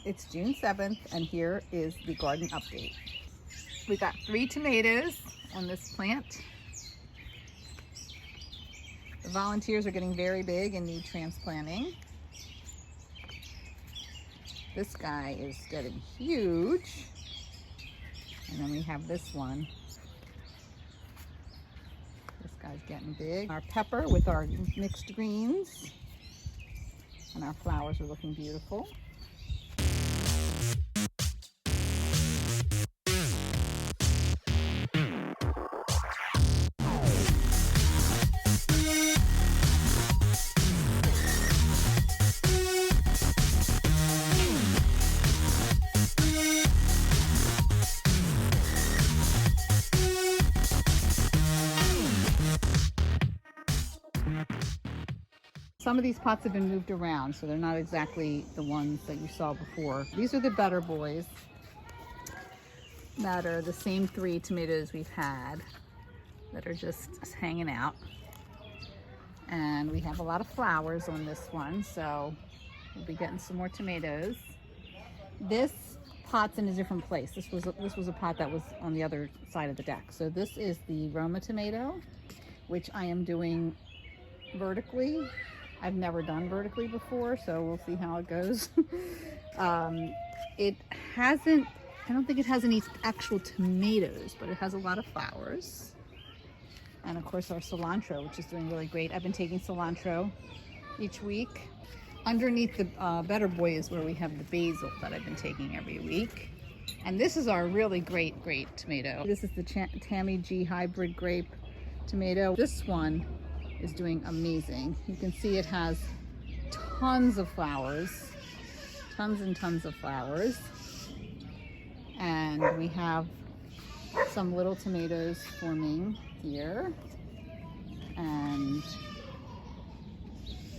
It's June 7th and here is the garden update. We got 3 tomatoes on this plant. The volunteers are getting very big and need transplanting. This guy is getting huge. And then we have this one. This guy's getting big. Our pepper with our mixed greens. And our flowers are looking beautiful. Some of these pots have been moved around, so they're not exactly the ones that you saw before. These are the better boys that are the same 3 tomatoes we've had that are just hanging out. And we have a lot of flowers on this one, so we'll be getting some more tomatoes. This pot's in a different place. This was a pot that was on the other side of the deck. So this is the Roma tomato, which I am doing vertically. I've never done vertically before, so we'll see how it goes. I don't think it has any actual tomatoes, but it has a lot of flowers. And of course our cilantro, which is doing really great. I've been taking cilantro each week. Underneath the better boy is where we have the basil that I've been taking every week. And this is our really great tomato. This is the Tami G hybrid grape tomato. This one is doing amazing. You can see it has tons of flowers, tons and tons of flowers. And we have some little tomatoes forming here. And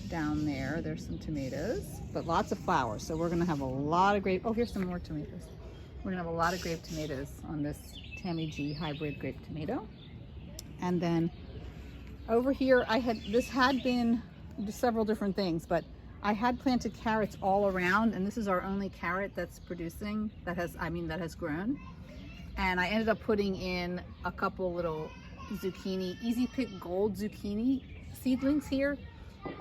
down there's some tomatoes, but lots of flowers. So we're gonna have a lot of grape. Oh, here's some more tomatoes. We're gonna have a lot of grape tomatoes on this Tami G hybrid grape tomato. And then over here, this had been several different things, but I had planted carrots all around, and this is our only carrot that's producing, that has grown. And I ended up putting in a couple little zucchini, Easy Pick Gold zucchini seedlings here.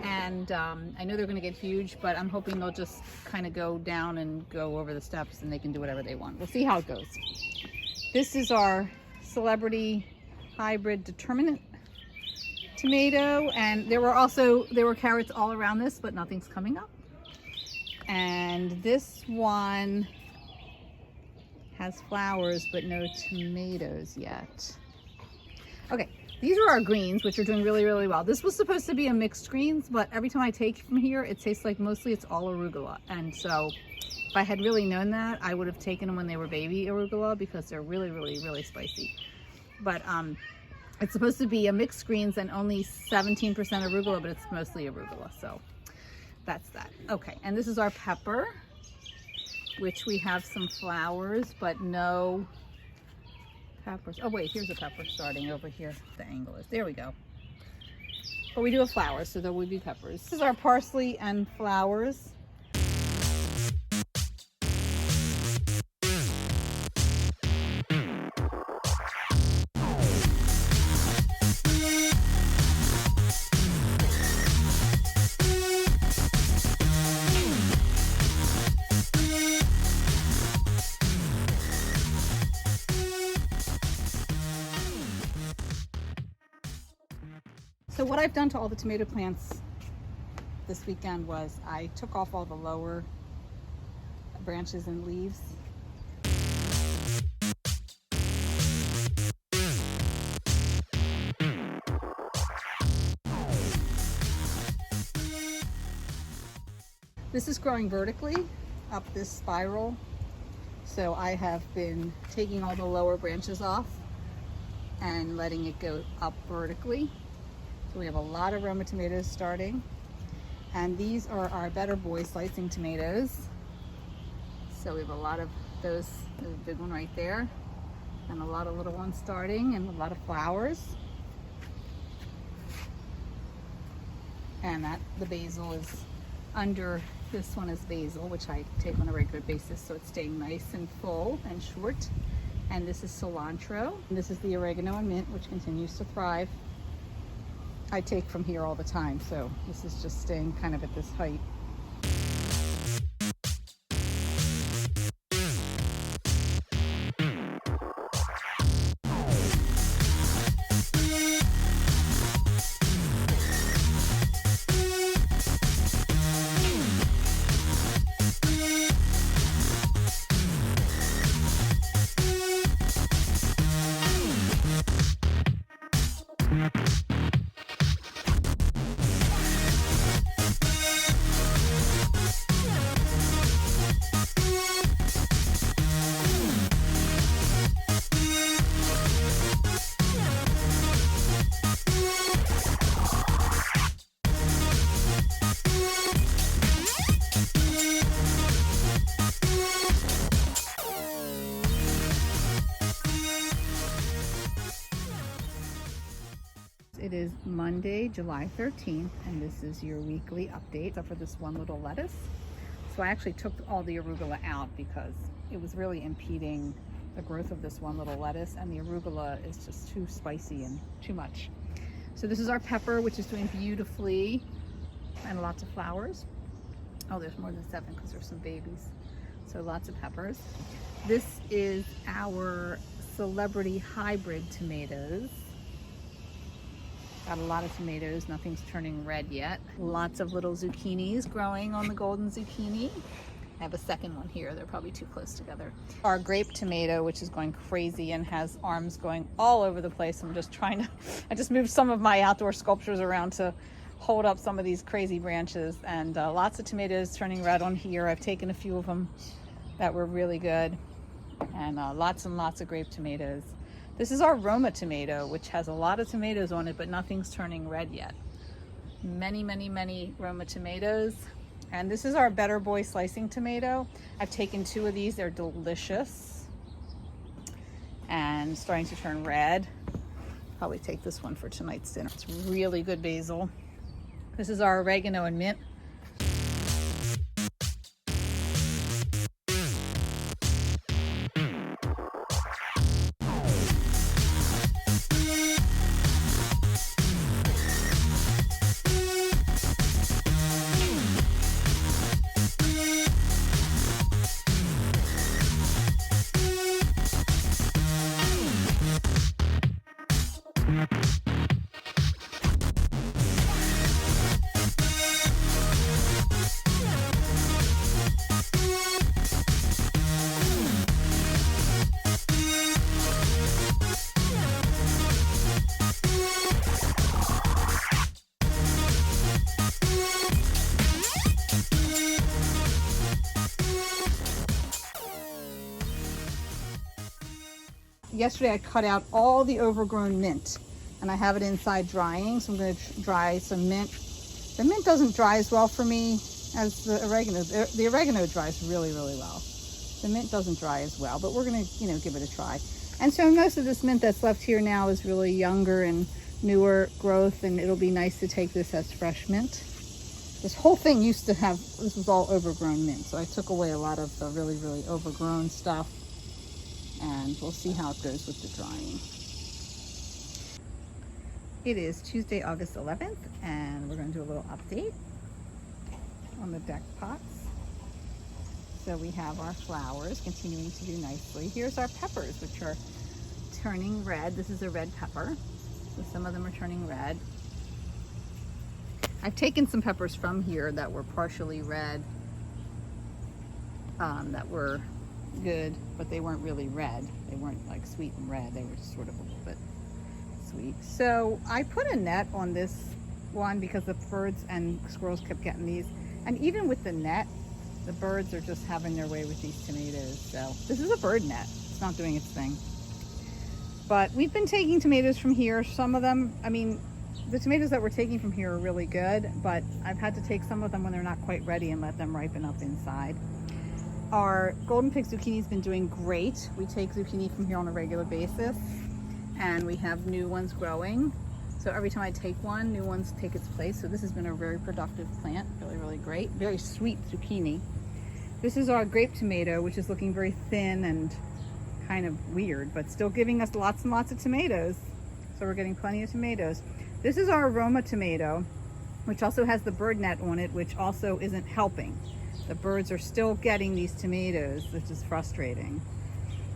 And I know they're gonna get huge, but I'm hoping they'll just kind of go down and go over the steps and they can do whatever they want. We'll see how it goes. This is our Celebrity Hybrid Determinant tomato, and there were carrots all around this, but nothing's coming up. And this one has flowers but no tomatoes yet. Okay, these are our greens, which are doing really well. This was supposed to be a mixed greens, but every time I take from here, it tastes like mostly it's all arugula. And so if I had really known that, I would have taken them when they were baby arugula, because they're really spicy. But it's supposed to be a mixed greens and only 17% arugula, but it's mostly arugula, so that's that. Okay, and this is our pepper, which we have some flowers, but no peppers. Oh wait, here's a pepper starting over here. The angle is, there we go. But we do have flowers, so there will be peppers. This is our parsley and flowers. So what I've done to all the tomato plants this weekend was I took off all the lower branches and leaves. This is growing vertically up this spiral. So I have been taking all the lower branches off and letting it go up vertically. So we have a lot of Roma tomatoes starting. And these are our better boy slicing tomatoes. So we have a lot of those. There's a big one right there. And a lot of little ones starting and a lot of flowers. And the basil is under This one is basil, which I take on a regular basis, so it's staying nice and full and short. And this is cilantro. And this is the oregano and mint, which continues to thrive. I take from here all the time, so this is just staying kind of at this height. It is Monday, July 13th, and this is your weekly update for this one little lettuce. So I actually took all the arugula out because it was really impeding the growth of this one little lettuce, and the arugula is just too spicy and too much. So this is our pepper, which is doing beautifully, and lots of flowers. Oh, there's more than 7 because there's some babies. So lots of peppers. This is our celebrity hybrid tomatoes. Got a lot of tomatoes, nothing's turning red yet. Lots of little zucchinis growing on the golden zucchini. I have a second one here, they're probably too close together. Our grape tomato, which is going crazy and has arms going all over the place. I'm just trying to, I just moved some of my outdoor sculptures around to hold up some of these crazy branches, and lots of tomatoes turning red on here. I've taken a few of them that were really good, and lots of grape tomatoes. This is our Roma tomato, which has a lot of tomatoes on it, but nothing's turning red yet. Many Roma tomatoes. And this is our Better Boy slicing tomato. I've taken 2 of these, they're delicious. And starting to turn red. Probably take this one for tonight's dinner. It's really good basil. This is our oregano and mint. Yesterday I cut out all the overgrown mint, and I have it inside drying, so I'm going to dry some mint. The mint doesn't dry as well for me as the oregano. The oregano dries really well. The mint doesn't dry as well, but we're going to, give it a try. And so most of this mint that's left here now is really younger and newer growth, and it'll be nice to take this as fresh mint. This whole thing used to have, this was all overgrown mint, so I took away a lot of the really overgrown stuff. And we'll see how it goes with the drying. It is Tuesday, August 11th, and we're going to do a little update on the deck pots. So we have our flowers continuing to do nicely. Here's our peppers, which are turning red. This is a red pepper, so some of them are turning red. I've taken some peppers from here that were partially red, that were good, but they weren't really red. They weren't like sweet and red. They were just sort of a little bit sweet. So I put a net on this one because the birds and squirrels kept getting these. And even with the net, the birds are just having their way with these tomatoes. So this is a bird net. It's not doing its thing. But we've been taking tomatoes from here. Some of them, the tomatoes that we're taking from here are really good, but I've had to take some of them when they're not quite ready and let them ripen up inside. Our golden pig zucchini's been doing great. We take zucchini from here on a regular basis, and we have new ones growing. So So every time I take one, new ones take its place. So this has been a very productive plant, really, really great. Very sweet zucchini. This is our grape tomato, which is looking very thin and kind of weird, but still giving us lots and lots of tomatoes. So we're getting plenty of tomatoes. This is our Roma tomato, which also has the bird net on it, which also isn't helping. The birds are still getting these tomatoes, which is frustrating.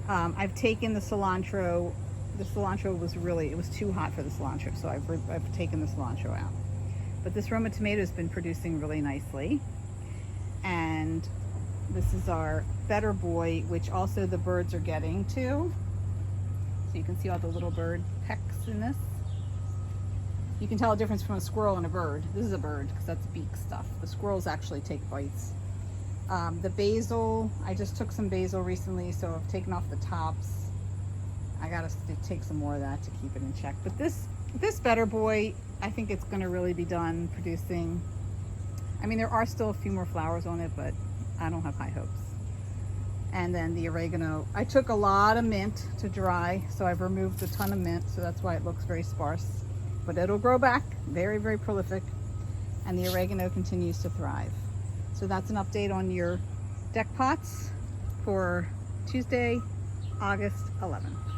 I've taken the cilantro. The cilantro was it was too hot for the cilantro, so I've taken the cilantro out. But this Roma tomato has been producing really nicely. And this is our Better Boy, which also the birds are getting too. So you can see all the little bird pecks in this. You can tell a difference from a squirrel and a bird. This is a bird because that's beak stuff. The squirrels actually take bites. The basil, I just took some basil recently, so I've taken off the tops. I gotta take some more of that to keep it in check. But this Better Boy, I think it's gonna really be done producing. I mean, there are still a few more flowers on it, but I don't have high hopes. And then the oregano, I took a lot of mint to dry, so I've removed a ton of mint, so that's why it looks very sparse. But it'll grow back, very, very prolific. And the oregano continues to thrive. So that's an update on your deck pots for Tuesday, August 11th.